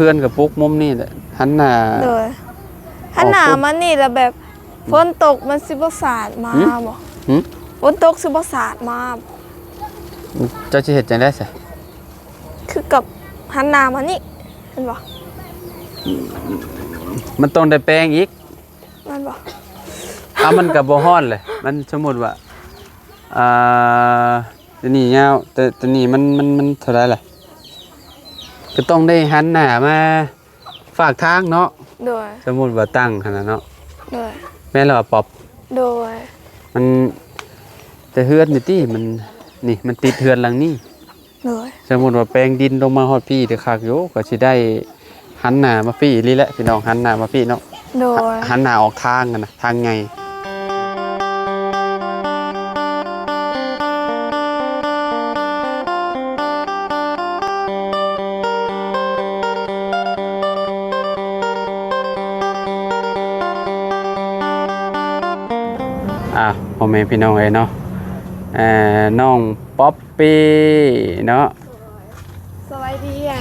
เพื่อนกับปุ๊กมุมนี่แหละหันหน้าเลยหันหน้ามันนี่แล้วแบบฝนตกมันสิบ่สาดมาบ่ฝนตกสิบ่สาดมาเจ้าสิเฮ็ดจังได๋ซะคือกับหันหน้ามันนี่เห็นบ่มันต้องได้แปลงอีกมันบ่มันก็บ่ฮ้อนเลยมันสมมุติว่าตัวนี้ยาวแต่ตัวนี้มันเท่าไหร่ล่ะก็ต้องได้หันหน้ามาฝากทางเนาะโดยสมมุติว่าตั้งขนาดเนาะโดยแม่นแล้วปอบโดยมันแต่เฮือนนี่ติมันนี่มันติดเฮือนหลังนี้โดยสมมุติว่าแปลงดินลงมาฮอดพี่เด้อคักอยู่ก็สิได้หันหน้ามาพี่อีหลีแหละพี่น้องหันหน้ามาพี่เนาะโดยหันหน้าออกทางกันนะทางไงพ่อแม่พี่น้องเอ้ยเนาะน้องป๊อปปี้เนาะสบายดีไง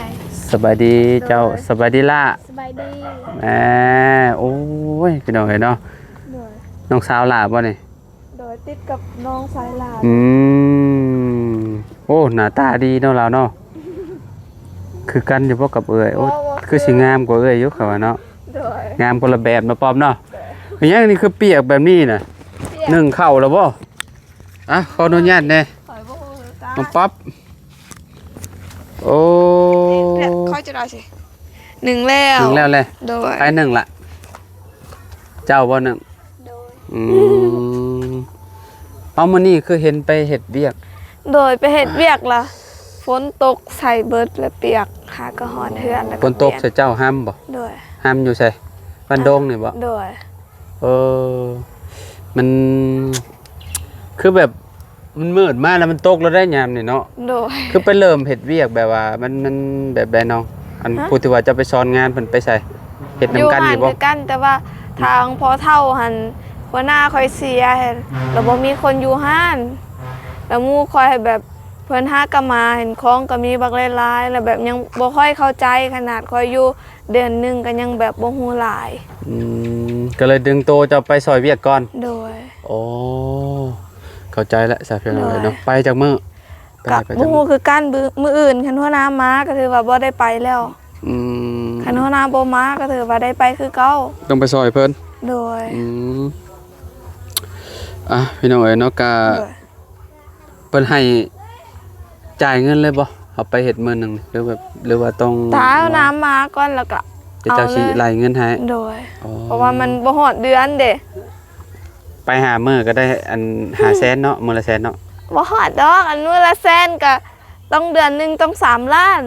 สบายดีเจ้าสบายดีล่ะสบายดีโอ้ยพี่น้องเอ้ยเนาะน้องสาวล่ะบ่นี่โดยติดกับน้องสายลาโอ้หน้าตาดีเนาะเราเนาะคือกันอยู่บ่กับเอ้ยโอ้คือสิงามกว่าเอ้ยอยู่เขาว่าเนาะงามคนละแบบเนาะปอมเนาะอย่างนี้คือเปียกแบบนี้น่ะนึ่งข้าวแล้วบ่ขออนุญาตแน่น้องป๊อปโอ้ค่อยจะได้สิหนึ่งแล้วเลยโดยไปหนึ่งละเจ้าบ่หนึ่งเอามื้อนี้คือเห็นไปเฮ็ดเวียกโดยไปเฮ็ดเวียกล่ะฝนตกใส่เบิดและเปียกหากระหอนเฮือนแล้วฝนตกใส่เจ้าห้ามบ่โดยห้ามอยู่ใส่บ้านดงนี่บ่โดยมันคือแบบมันมืดมากแล้วมันตกแล้วได้ยามนี่เนาะโดยคือไปเริ่มเฮ็ดเวียกแบบว่ามันแบบใดน้องอันผู้ที่ว่าจะไปสอนงานเพิ่นไปใส่เฮ็ดนำกันอยู่บ่กันแต่ว่าทางพอเท่าหันหัวหน้าคอยเสียแล้วบ่มีคนอยู่ห้านแล้วหมู่คอยแบบเพิ่นหากะมาเห็นของก็มีบักหลายๆแล้วแบบยังบ่ค่อยเข้าใจขนาดคอยอยู่เดือนนึงก็ยังแบบบ่ฮู้หลายก็เลยดึงโตจะไปซอยเวียกก่อนโดยโอ้เข้าใจแล้วสาเพียงเลยเนาะไปจากมื้อกับบ่ฮู้คือกันมื้ออื่นคันหัวหน้ามาก็ถือว่าบ่ได้ไปแล้วคันหัวหน้าบ่มาก็ถือว่าได้ไปคือเก่าต้องไปซอยเพิ่นโดยพี่น้องเอ้ยเนาะกะเพิ่นให้จ่ายเงินเลยบ่เอาไปเฮ็ดมื้อนึงหรือว่าต้องถ้าเอาน้ำมาก่อนแล้วก็เจ้าสิไล่เงินให้โดยเพราะว่ามันบ่ฮอดเดือนเด้ไปหามื้อก็ได้อัน500,000เนาะมื้อละ100,000เนาะบ่ฮอดดอกอันมื้อละ100,000ก็ต้องเดือนนึงต้อง3ล้าน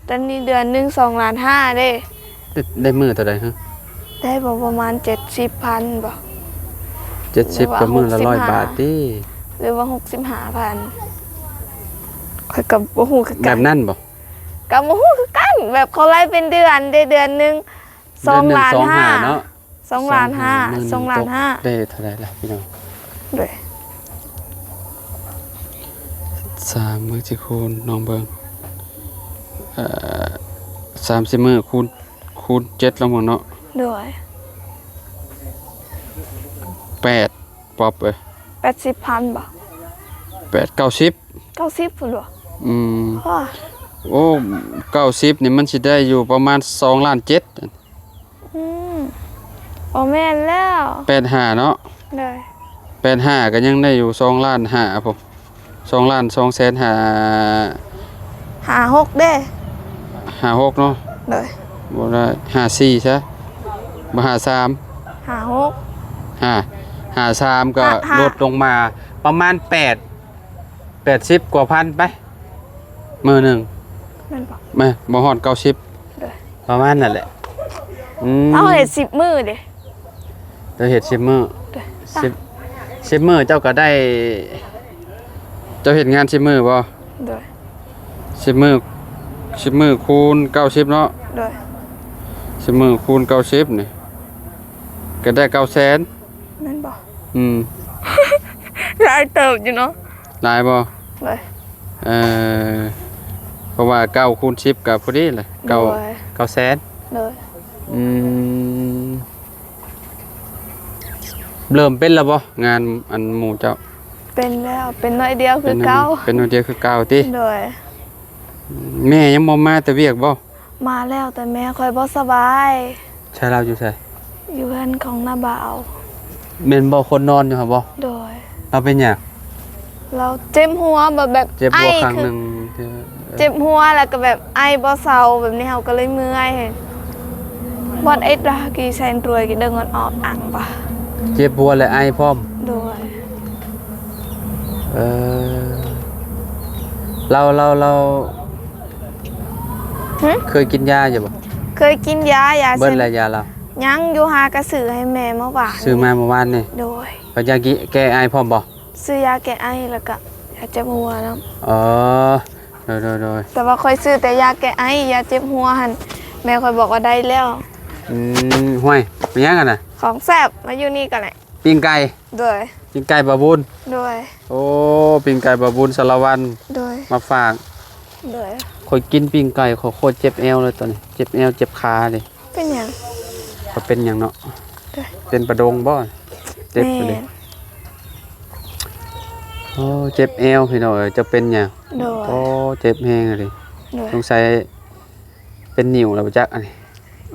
แต่นี่เดือนนึง2.5 ล้านเด้ได้มื้อเท่าใดฮะได้บ่ประมาณ 70,000 บ่70ก็มื้อละ100 บาทติหรือว่า 65,000ค่อยก็บ่ฮู้คือกันแบบนั้นบ่ก็บ่ฮู้คือกันแบบเขาไล่เป็นเดือนได้เดือนนึง2.5 ล้านเนาะ2.5 ล้าน2.5 ล้านได้เท่าใดล่ะพี่น้องด้วย3มื้อสิคูณน้องเบิ่ง30มื้อคูณ7แล้วหมดเนาะด้วย8ปอบเอ้ย80,000บ่8 90พุ่นบ่โอ้90นี่มันสิได้อยู่ประมาณ2.7 ล้านบ่แม่นแล้ว85เนาะได้85ก็ยังได้อยู่2.5 ล้านผม2.2 ล้าน56เด้56เนาะได้บ่ได้54ซะบ่53 53ก็ลดลงมาประมาณ80กว่าพันไปมื้อนึงนั่นบ่ฮอด90ประมาณนั่นแหละเอาเฮ็ด10มื้อเด้เราเฮ็ด10มื้อ10มื้อเจ้าก็ได้เจ้าเฮ็ดงาน10มื้อบ่ด้วย10มื้อคูณ90เนาะด้วย10มื้อคูณ90นี่ก็ได้900,000นั่นบ่หลายเติบอยู่เนาะหลายบ่เลยเพราะว่า9คูณ10ก็พอดีแหละ9 900,000 โดย อืมเริ่มเป็นแล้วบ่งานอันหมู่เจ้า เป็นแล้วเป็นน้อยเดียวคือเก่า เป็นอันเดียวคือเก่าติ โดย แม่ยังบ่มาแต่เวียกบ่ มาแล้วแต่แม่คอยบ่สบาย ใช่เราอยู่ไส อยู่เพื่อนของน้าบ่าว แม่นบ่คนนอนอยู่ครับบ่ โดย เราเป็นหยัง เราเจ็บหัวแบบ เจ็บ ไอ หัวครั้ง คื ห อ นึง เจ็บหัวแล้วก็แบบไอบ่เซาแบบนี้เฮาก็เลยเมื่อยบอนเอ็ดรากีแซนรวยกีเดินงอนออกอ่างปะ เจ็บหัวและไอพร้อม โดย เออเรา หึ เคยกินยาอยู่บ่ เคยกินยา เบิ้ เส้ ล น และยาเรา ยังอยู่หากระสือให้แม่เมื่อวาน ซื้อมาเมื่อวานนี่ โดย ก็ยากิแก้ไอพร้อมบ่ ซื้อยาแก้ไอแล้วก็ยาเจ็บหัวแล้ว อ๋อโดย แต่ว่าคอยซื้อแต่ยาแก้ไอยาเจ็บหัวหันแม่คอยบอกว่าได้แล้ว ห้วยเป็นยังกันน่ะ ของแซ่บมาอยู่นี่กันแหละ ปิ้งไก่ โดย ปิ้งไก่บาบุญ โดย โอ้ปิ้งไก่บาบุญสารวัน โดย มาฝาก โดย คอยกินปิ้งไก่ขอโคตรเจ็บเอวเลยตอนนี้เจ็บเอวเจ็บขาเลย เป็นหยัง ก็เป็นหยังเนาะ โดย เป็นประดงบ่เจ็บไปเลย แม่ โอ้เจ็บเอวพี่น้องเอ้ยจะเป็นหยัง โดย โอ้เจ็บแฮงเลย โดย สงสัยเป็นนิ่วแล้วบ่จักอันนี้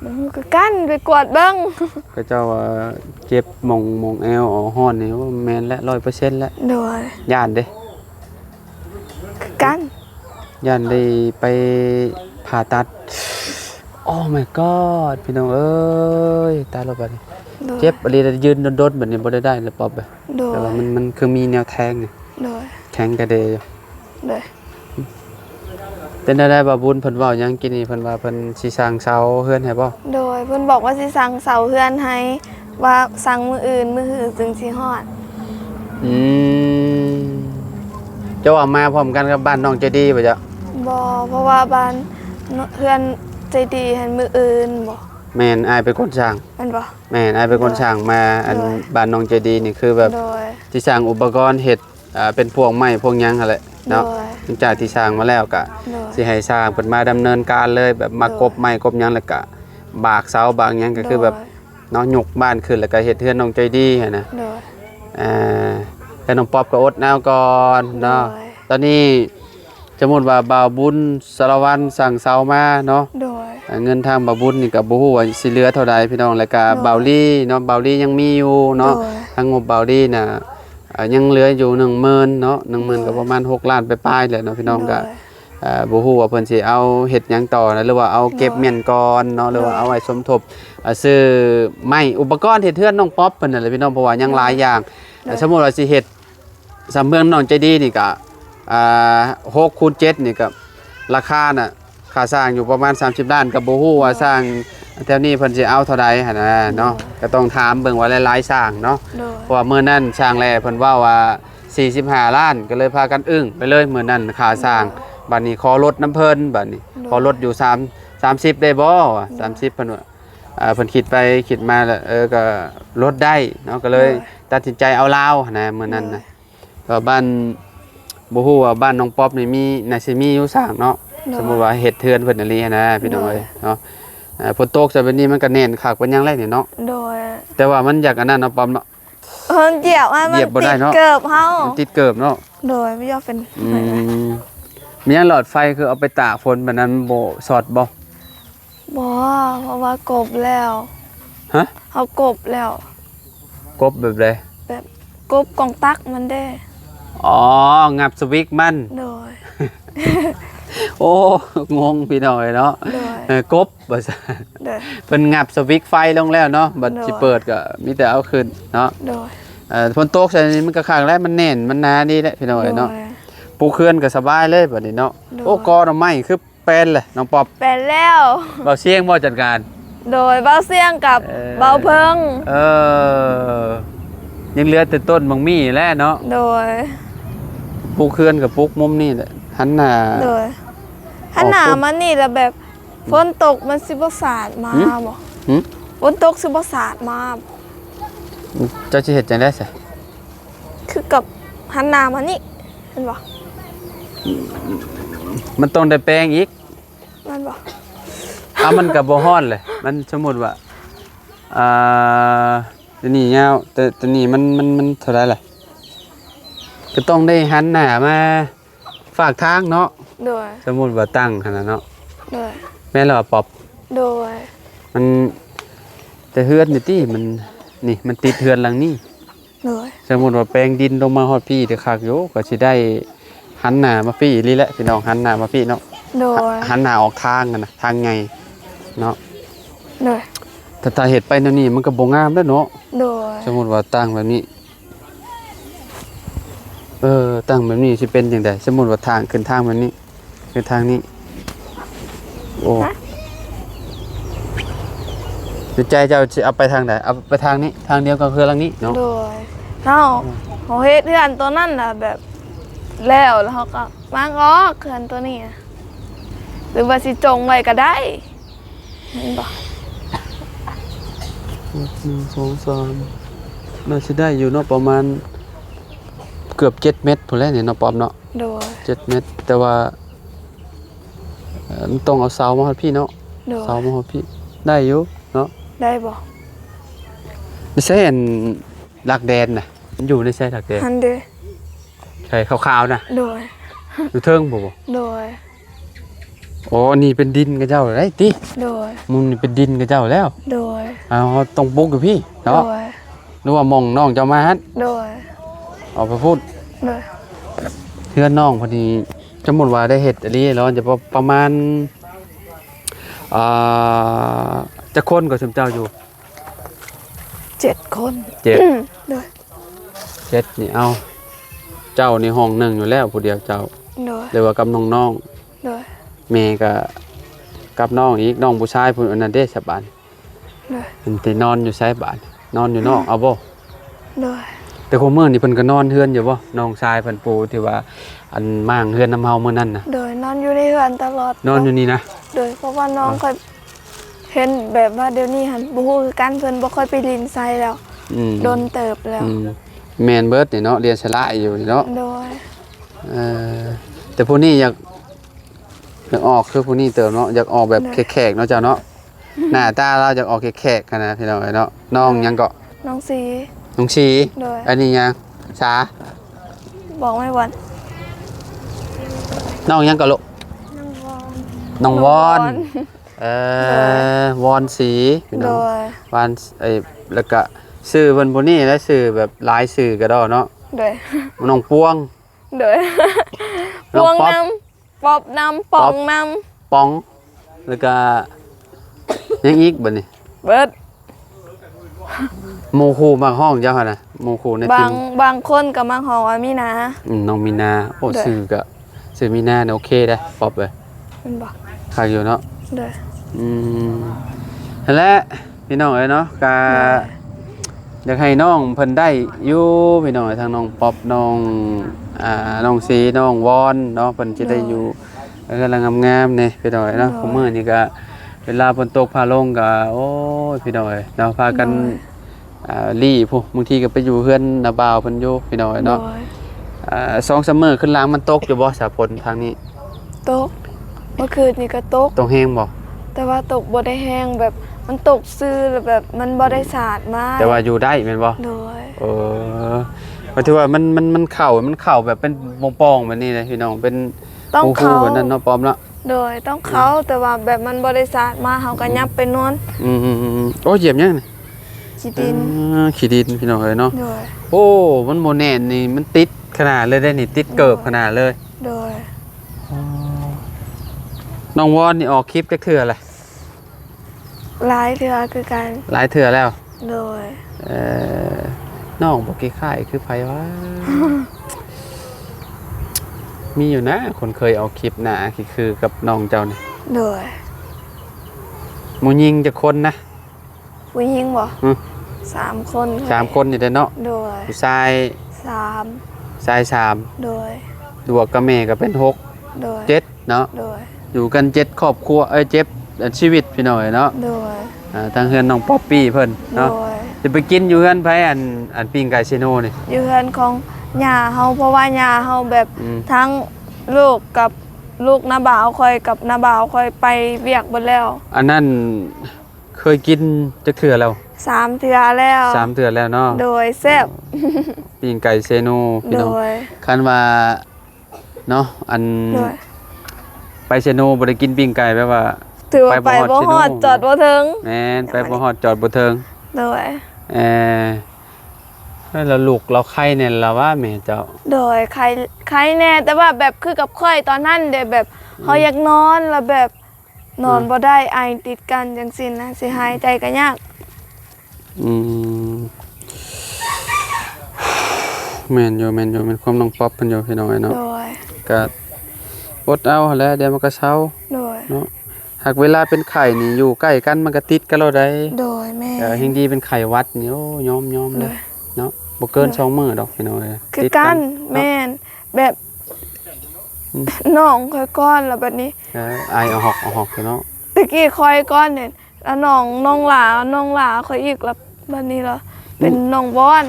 มันก็กั้นไปกวาดเบ้าง ก็เจ้าว่าเจ็บหมองแอวอ๋อฮ้อนนี่ว่าแม่นและ100%แล้ว โดย ย่านเด้ คือกั้น ย่านได้ไปผ่าตัดโอ้ my god พี่น้องเอ้ยตายแล้วบัดนี้ โดย เจ็บอะไรยืนโดนๆแบบนี้บ่ได้เลยปอบแบบ โดย แต่ว่ามันคือมีแนวแทงนี่ โดย แข็งกระเดยอยู่ โดย เป็นได้บ่บุญเพิ่นเว้าหยังกินนี่เพิ่นว่าเพิ่นสิสร้างเสาเฮือนให้บ่ โดยเพิ่นบอกว่าสิสั่งเสาเฮือนให้ว่าสั่งมืออื่นมือหือจึงสิฮอด อืมเจ้าว่ามาพร้อมกันกับบ้านน้องใจดีบ่จ๊ะ บ่เพราะว่าบ้านเฮือนใจดีให้มืออื่นบ่ แม่นอายเป็นคนสร้าง แม่นบ่ แม่นอายเป็นคนสร้างมาอัน โดย บ้านน้องใจดีนี่คือแบบ โดย ที่สร้างอุปกรณ์เฮ็ดเป็นพวกไม้พวกหยังหั่นแหละเนาะ โดย หลังจากที่สร้างมาแล้วก็ โดย สิให้สร้างเพิ่นมาดำเนินการเลยแบบมากบไม้กบหยังแล้วก็บากเสาบากหยังก็คือแบบเนาะยกบ้านขึ้นแล้วก็เฮ็ดเฮือนน้องใจดีหั่นนะ โดย แต่น้องป๊อบก็อดแนวก่อนเนาะ โดย ตอนนี้สมมุติว่าบ่าวบุญสารวัตรสั่งเสามาเนาะ โดย เงินทางบ่าวบุญนี่ก็บ่ฮู้ว่าสิเหลือเท่าใดพี่น้องแล้วก็ โดย บ่าวลี่เนาะบ่าวลี่ยังมีอยู่เนาะ โดย ทางงบบ่าวลี่น่ะยังเหลืออยู่ 10,000เนาะ10,000ก็ประมาณ6ล้านไปปลายๆแหละเนาะพี่น้องก็ โดย บ่ฮู้ว่าเพิ่นสิเอาเฮ็ดหยังต่อนะหรือว่าเอาเก็บเมียนก่อนเนาะหรือว่าเอาไว้สมทบซื้อไม้อุปกรณ์เฮ็ดเทือนน้องป๊อปเพิ่นนั่นแหละพี่น้องเพราะว่ายังหลายอย่างสมมุติว่าสิเฮ็ดสำเมืองน้องใจดีนี่ก็6คูณ7นี่ก็ราคาน่ะค่าสร้างอยู่ประมาณ30ล้านก็บ่ฮู้ว่าสร้างแถวนี้เพิ่นสิเอาเท่าใดหั่นน่ะเนาะก็ต้องถามเบิ่งว่าหลายๆสร้างเนาะ โดย เพราะว่ามื้อนั้นสร้างแลเพิ่นเว้าว่า45ล้านก็เลยพากันอึ้งไปเลยมื้อนั้นค่าสร้าง บัดนี้ขอลดน้ำเพิ่นบัดนี้ขอลดอยู่30ได้บ่วะ30เพิ่นว่าเพิ่นคิดไปคิดมาแล้วก็ลดได้เนาะก็เลยตัดสินใจเอาลาวนะมื้อนั้นนะก็บ้านบ่ฮู้ว่าบ้านน้องป๊อบนี่มีน่าสิมีอยู่สร้างเนาะสมมุติว่าเฮ็ดเทือนเพิ่นอีหลีนะพี่น้องเอ้ยเนาะฝนตกซะแบบนี้มันก็แน่นคักเป็นอย่างแรกนี่เนาะ โดย แต่ว่ามันอยากอันนั้นเนาะป๊อบเนาะ เหยียบให้มัน เหยียบบ่ ติ ได้ ด เนาะ เกิบเฮา มันติดเกิบเนาะ โดยไม่ยอมเป็น มีหยังหลอดไฟคือเอาไปตากฝนแบบนั้นบ่สอดบ่ บ่เพราะว่ากบแล้ว ฮะ เฮากบแล้ว กบแบบใด แบบกบกองตักมันได้ อ๋อ งับสวิกมัน โดย โอ้ งงพี่น้อยเนาะ โดย กบบ่ซะ โดย เพิ่นงับสวิกไฟลงแล้วเนาะบัด โดย สิเปิดก็มีแต่เอาขึ้นเนาะ โดย ฝนตกใส่นี่มันก็ข้างแล้วมันแน่นมันหนาดีแหละพี่น้อยเนาะปูเขื่อนก็สบายเลยบัดนี้เนาะ โดย โอ้กอหน่อไม้คือแปลนเลยน้องป๊อบ แปลนแล้ว เบาเสียงบ่จัดการ โดยเบาเสียงกับ เบาเพิง ยังเหลือแต่ต้นบางมี่แหล้วเนาะ โดย ปูเขื่อนกับปุกมุมนี่แหละหันหน้า โดยถ้าหนามันนี่แล้วแบบฝนตกมันสิบ่สาดมาบ่ หึ ฝนตกสิบ่สาดมาบ่ เจ้าสิเฮ็ดจังได๋ซะ คือกับหันหนามันนี่เห็นบ่ มันต้องได้แปลงอีก มันบ่ มันก็บ่ฮ้อนเลยมันสมมุติว่าตัวนี้ยาวแต่ตัวนี้มันเท่าไหร่ล่ะก็ต้องได้หันหน้ามาฝากทางเนาะโดยสมมุติว่าตั้งขนาดเนาะโดยแม่นแล้วปอบโดยมันแต่เฮือนนี่ติมันติดเฮือนหลังนี้โดยสมมุติว่าแปลงดินลงมาฮอดพี่เด้อคักอยู่ก็สิได้หันหน้ามาพี่อีหลีแหละพี่น้องหันหน้ามาพี่เนาะโดยหันหน้าออกทางกันนะทางไงเนาะโดยถ้าเฮ็ดไปแนวนี้มันก็บ่งามเด้อเนาะโดยสมมุติว่าตั้งแบบนี้ตั้งแบบนี้สิเป็นจังได๋สมมุติว่าทางขึ้นทางแบบนี้ขึ้นทางนี้โอ้ใจเจ้าสิเอาไปทางใดเอาไปทางนี้ทางเดียวก็คือทางนี้เนาะโดยเฮาเฮ็ดเรือนตัวนั้นน่ะแบบแล้วเฮาก็มางอเรือนตัวนี้หรือว่าสิจงไว้ก็ได้เห็นบ่1 2 3น่าสิได้อยู่เนาะประมาณเกือบ7 เมตรพุ่นแหละนี่เนาะปอมเนาะโดย7 เมตรแต่ว่ามันต้องเอาเสามาให้พี่เนาะเสามาให้พี่ได้อยู่เนาะได้บ่ไม่ใช่อันหลักแดนน่ะมันอยู่ในใช่หลักแดนหันเด้ใช่ขาวๆน่ะโดยอยู่เทิงบ่โดยอ๋อนี่เป็นดินกับเจ้าได้ติโดยมุมนี่เป็นดินกับเจ้าแล้วโดยต้องปลูกกับพี่เนาะหรือว่ามองน้องเจ้ามาฮั่นโดยเอาไปพูดโดยเพื่อนน้องพอดีสมมุติว่าได้เฮ็ดอันนี้แล้วจะประมาณจะคนก็สมเจ้าอยู่7 คน7โดย7นี่เอาเจ้าในห้องนึงอยู่แล้วผู้เดียวเจ้าโดยหรือว่ากับน้องโดยแม่ก็กับน้องอีกน้องผู้ชายผู้นั้นเด้สบานโดยเพิ่นสินอนอยู่ไสบ้านนอนอยู่นอกเอาบ่โดยแต่คนมื้อนี่เพิ่นก็นอนเฮือนอยู่บ่น้องชายเพิ่นปู่ที่ว่าอันมั่างเฮือนน้ำเฮามื้อนั้นน่ะโดยนอนอยู่ในเฮือนตลอดนอนอยู่นี่นะโดยเพราะว่าน้องค่อยเห็นแบบว่าเดี๋ยวนี้หั่นบ่ฮู้คือกันเพิ่นบ่ค่อยไปลินไสแล้วโดนเติบแล้วแม่นเบิดนี่เนาะเรียนชละอยู่นี่เนาะโดยแต่ผู้นี้อยากออกคือผู้นี้เติบเนาะอยากออกแบบแขกๆเนาะเจ้าเนาะหน้าตาเราอยากออกแขกๆกันนะพี่น้องเนาะน้องยังก็น้องสีอันนี้ยังช้าบอกไม่วันน้องยังก็ลูกน้องวอนวอนสีพี่น้องวอนแล้วก็ชื่อเพิ่นผู้นี้และชื่อแบบหลายชื่อก็ได้เนาะโดยน้องปวงโดยปวงนำปอบนำปองนำปองแล้วก็ยังอีกบัดนี้เบิดโมคูบางห้องเจ้าค่ะนะโมคูในบางคนก็มาห้องว่ามีนาน้องมีนาโอ้ชื่อก็ชื่อมีนาเนี่ยโอเคได้ป๊อปเลยมันบ่ขายอยู่เนาะเด้อและพี่น้องเอ้ยเนาะก็อยากให้น้องเพิ่นได้อยู่พี่น้องทางน้องป๊อปน้องสีน้องวอนเนาะเพิ่นจะได้อยู่กำลังงามๆนี่พี่น้องเนาะผมมื้อนี้ก็เวลาฝนตกพาลงก็โอ้ยพี่น้องเอ้ยเราพากันลี่พวกบางทีก็ไปอยู่เฮือนนาบ่าวเพิ่นอยู่พี่น้องเนาะ2-3 มื้อขึ้นล้างมันตกอยู่บ่สาผลทางนี้ตกเมื่อคืนนี่ก็ตกแห้งบ่แต่ว่าตกบ่ได้แห้งแบบมันตกซื่อแบบมันบ่ได้สาดมากแต่ว่าอยู่ได้แม่นบ่โดยหมายถึงว่ามันเข่าแบบเป็นปองๆแบบนี้เลยพี่น้องเป็นคู่ๆแบบนั้นเนาะปอมเนาะโดยต้องเขาแต่ว่าแบบมันบ่ได้สาดมาเฮาก็ยับไปนอนโอ้เหยียบยังนี่ขี้ดินพี่น้องเอ้ยเนาะโดยโอ้มันโมแน่นนี่มันติดขนาดเลยได้นี่ติดเกิบขนาดเลยโดยน้องวอนนี่ออกคลิปจักเทื่ออะไรหลายเทื่อคือกันหลายเทื่อแล้วโดยน้องบอกค่ายคือไผวะมีอยู่นะคนเคยเอาคลิปหน้าคือกับน้องเจ้านี่โดยหมู่ยิงจะคนนะผู้หญิงบ่3 คน3 คนอยู่เด้อเนาะโดยผู้ชาย3โดยดวกกับแม่ก็เป็น6โดย7เนาะโดยอยู่กัน7ครอบครัว7ชีวิตพี่น้อยเนาะโดยทางเฮือนน้องป๊อปปี้เพิ่นเนาะจะไปกินอยู่เฮือนไผอันปิ้งไก่ซิโนนี่อยู่เฮือนของย่าเฮาเพราะว่าย่าเฮาแบบทั้งลูกกับ ลูกน้าบ่าวคอยกับน้าบ่าวคอยไปเวียกเบิดแล้ว อันนั้นเคยกินจักเทื่อแล้ว 3 เทื่อแล้ว 3เทื่อแล้วเนาะ โดยแซ่บ ปิ้งไก่เซโนพี่ โด น้อง ย คันว่าเนาะอัน โดย ไปเซโนบ่ได้กินปิ้งไก่แปลว่า ถือว่าไปบ่ฮอดจอดบ่ถึง แม่นไปบ่ฮอดจอดบ่ถึง โดย เออแล้วลูกเราไข่เนี่ยเราว่าแม่เจ้า โดยใครแน่แต่ว่าแบบคือกับค่อยตอนนั้นเด้แบบเฮาอยากนอนแล้วแบบนอนบ่ได้ไอติดกันจังซี่นะสิหายใจก็ยาก อืมแม่นอยู่แม่นความน้องป๊อปเพิ่นอยู่พี่น้องเนาะ โดย ก็อดเอาหั่นแหละเดี๋ยวมันก็เซา โดย เนาะหากเวลาเป็นไข้นี่อยู่ใกล้กันมันก็ติดกันแล้วได้ โดยแม่ เฮงดีเป็นไข้หวัดนี่โอ้ยอม โด เลย ยเนาะบ่เกิน2มื้อดอกพี่น้องเอ้ย คือ ติด กัน เนาะ แม่นแบบน้องค่อยก้อนแล้วบัดนี้ ไอเอาหอกเนาะ ตะกี้คอยก้อนเนี่ยแล้วน้องหลาคอยอีกแล้วบัดนี้เหรอเป็นน้องบอน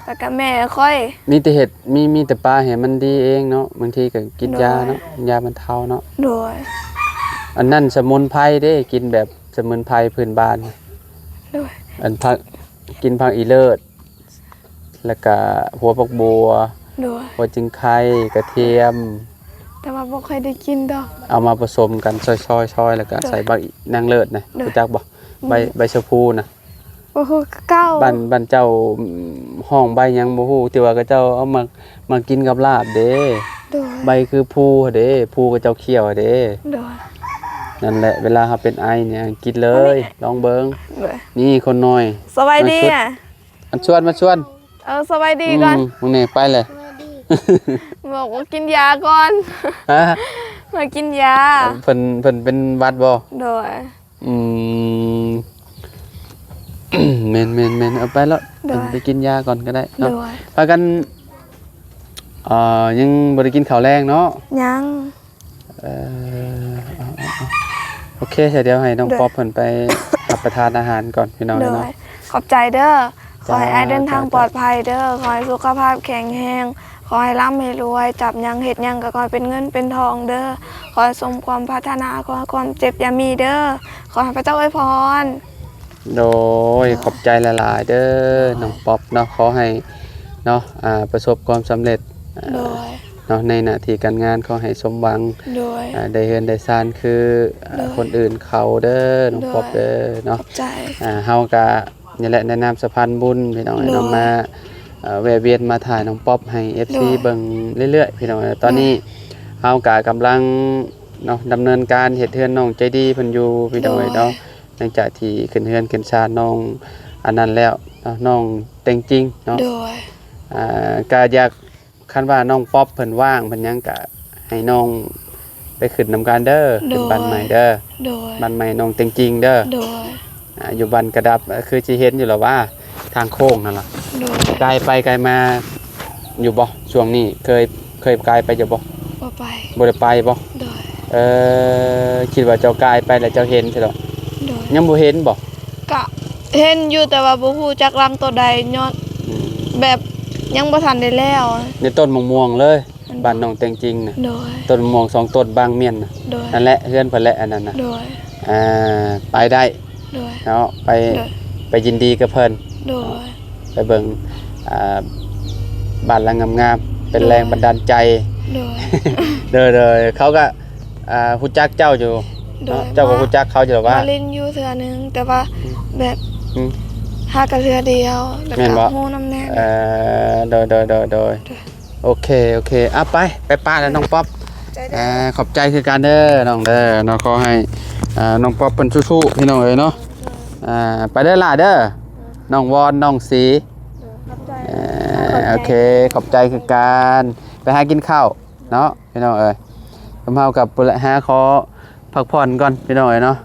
แล้วก็แม่ค่อย มีแต่เห็ดมีแต่ปลาเห็นมันดีเองเนาะบางทีก็กินยา โดย เนาะยาบรรเทาเนาะ โดย อันนั้นสมุนไพรเด้กินแบบสมุนไพรพื้นบ้าน โดย อันพักกินผักอีเลิศแล้วก็หัวปักบัว โดย หัวจิงไข่กระเทียม แต่ว่าบ่เคยได้กินดอก เอามาผสมกันซอยๆแล้วก็ โดย ใส่บักนางเลิศนะ โดย รู้จักบ่ใบชะพูนะ บ่ฮู้เก้า บ้านเจ้าห้องใบหยังบ่ฮู้แต่ว่าก็เจ้าเอามากินกับลาบเด้ โดย ใบคือภูเด้ภูก็เจ้าเคี่ยวเด้ โดย นั่นแหละเวลาเขาเป็นไอเนี่ยกินเลยลองเบิง โดย นี่คนน้อย สบายดีอ่ะ มาชวน สบายดีก่อน มึงนี่ไปเลย บอกว่ากินยาก่อน ฮะ มากินยา เพิ่นเป็นหวัดบ่ โดย อืม แม่นเอาไปแล้ว ได้ เพิ่นไปกินยาก่อนก็ได้ โด เนาะ ย พากันยังบ่ได้กินข้าวแรงเนาะ ยัง เอาโอเคเดี๋ยวให้น้อง ได้ ป๊อปเพิ่นไปรับประทานอาหารก่อนพี่น้อง โด เนาะ ยขอบใจเด้อขอให้ จ้า ไอ้เดินทาง จ้า ปลอดภัยเด้อขอให้สุขภาพแข็งแรงขอให้ร่ำให้รวยจับหยังเห็ดหยังก็ขอให้เป็นเงินเป็นทองเด้อขอให้สมความปรารถนาขอให้ความเจ็บอย่ามีเด้อขอให้พระเจ้าอวยพร โดยขอบใจหลายๆเด้อน้องป๊อปเนาะขอให้เนาะประสบความสำเร็จ โดย เนาะในหน้าที่การงานขอให้สมหวัง โดย ได้เฮือนได้ซ่านคือโดย คนอื่นเขาเด้อน้อง โดย ป๊อปเด้อ ข เนาะ อบใจ เฮาก็นี่แหละแนะนำสะพานบุญพี่น้อง โดย น้องมาแวะเวียนมาถ่ายน้องป๊อปให้ FC โดย เบิ่งเรื่อยๆพี่น้องตอนนี้เฮาก็กำลังเนาะดำเนินการเฮ็ดเฮือนน้องใจดีเพิ่นอยู่พี่น้องเนาะหลังจากที่ขึ้นเฮือนขึ้นศาลน้องอันนั้นแล้วเนาะน้องแต่งจริงเนาะ โดย ก็อยากคันว่าน้องป๊อปเพิ่นว่างเพิ่นหยังก็ให้น้องไปขึ้นนำการเด้อขึ้นบ้านใหม่เด้อ โดย บ้านใหม่น้องแต่งจริงเด้อ โดย อยู่บ้านกระดับคือสิเห็นอยู่แล้วว่าทางโค้งนั่นล่ะ โดย ไกลไปไกลมาอยู่บ่ช่วงนี้เคยไกลไปอยู่บ่ บ่ไป บ่ได้ไปบ่ โดย คิดว่าเจ้าไกลไปแล้วเจ้าเห็นใช่ดอก โดย ยังบ่เห็นบ่ กะเห็นอยู่แต่ว่าบ่ฮู้จักรังตัวใดยอด อืม แบบยังบ่ทันได้แล้ว ในต้นมะม่วงเลยบ้านน้องแต่งจริงน่ะ โดย ต้นมะม่วง2ต้นบางเมียนน่ะ โดย นั่นแหละเฮือนเพิ่นแหละอันนั้นน่ะ โดย ไปได้ โดย เนาะไป โดย ไปยินดีกับเพิ่น โดย ไปเบิ่งบ้านหลังงามๆเป็นแรงบันดาลใจ โดย เด้อเขาก็ฮู้จักเจ้าอยู่ โด เนาะ ย เจ้าก็ฮู้จักเขาอยู่หรอว่า มาเล่นอยู่เทื่อนึงแต่ว่าแบบ อืม หากะเทื่อเดียวแล้ว แม่นบ่ ก็ฮู้นำแน่ โดยโอเคไปป้าแล้วน้องป๊อป ใจเด้อ ขอบใจคือการเด้อน้องเด้อเนาะขอให้น้องป๊อปเป็นสู้ๆพี่น้องเอ้ยเนาะไปเด้อล่ะเด้อน้องวอนน้องสี ขอบใจ โอเคขอบใจคือการไปหากินข้าวเนาะพี่น้องเอ้ยผมเฮากับปุระหาขอพักผ่อนก่อนพี่น้องเอ้ยเนาะ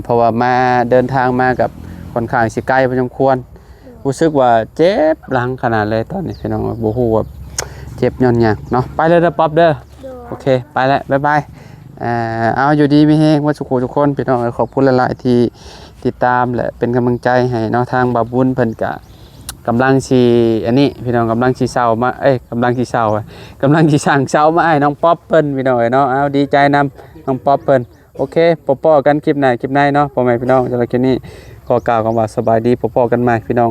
เพราะว่ามาเดินทางมากับค่อนข้างสิไกลพอสมควรรู้สึกว่าเจ็บหลังขนาดเลยตอนนี้พี่น้องบ่ฮู้ว่าเจ็บย้อนหยังเนาะไปเลยเด้อป๊อปเด้อโอเคไปแล้วบ๊ายบายเอาอยู่ดีมีแฮงว่าสุขทุกคนพี่น้องเอ้ยขอบคุณหลายๆที่ติดตามและเป็นกำลังใจให้เนาะทางบาบุญเพิ่นก็ กำลังสิอันนี้พี่น้องกำลังสิเซามากำลังสิเซาอะกำลังสิสั่งเซามาให้น้องป๊อปเพิ่นพี่น้องเนาะเอาดีใจนำน้องป๊อปเพิ่นโอเคปอๆกันคลิปหน้าเนาะพ่อแม่พี่น้องสำหรับคลิปนี้ขอกล่าวคำว่าสบายดีปอๆกันใหม่พี่น้อง